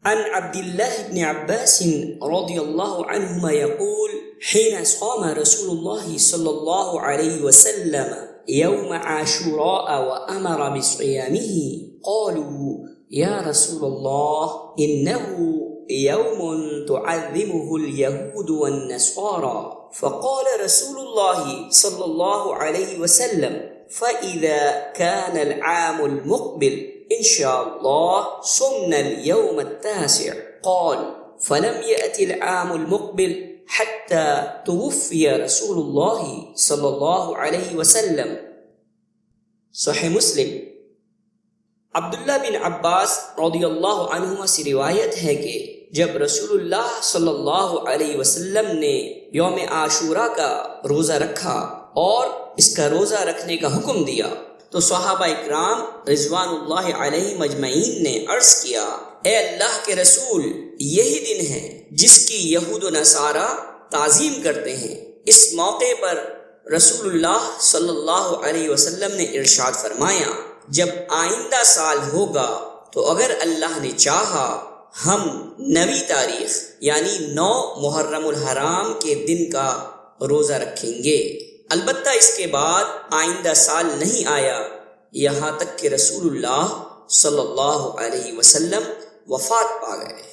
عن عبد الله بن عباس رضي الله عنهما يقول: حين صام رسول الله صلى الله عليه وسلم يوم عاشوراء وأمر بصيامه قالوا: يا رسول الله إنه يوم تعظمه اليهود والنصارى. فقال رسول الله صلى الله عليه وسلم: فإذا كان العام المقبل إن شاء الله صمنا اليوم التاسع. قال: فلم يأتي العام المقبل حتى توفي رسول الله صلى الله عليه वसल्लम। सहीह मुस्लिम। अब्दुल्ला बिन अब्बास रदियल्लाहु अन्हुमा से रिवायत है कि जब रसूलुल्लाह सल्लल्लाहु अलैहि वसल्लम ने यौम आशूरा का रोज़ा रखा और इसका रोज़ा रखने का हुक्म दिया तो सहाबा इकराम रिज़वानुल्लाहि अलैहिम अजमईन ने अर्ज़ किया: ए अल्लाह के रसूल, यही दिन है जिसकी यहूद व नसारा ताज़ीम करते हैं। इस मौके पर रसूलुल्लाह सल्लल्लाहु अलैहि वसल्लम ने इरशाद फरमाया: जब आइंदा साल होगा तो अगर अल्लाह ने चाहा हम 9वीं तारीख यानी 9 मुहर्रमुल हराम के दिन का रोज़ा रखेंगे। अलबत्ता इसके बाद आइंदा साल नहीं आया, यहाँ तक कि रसूलुल्लाह सल्लल्लाहु अलैहि वसल्लम वफ़ात पा गए।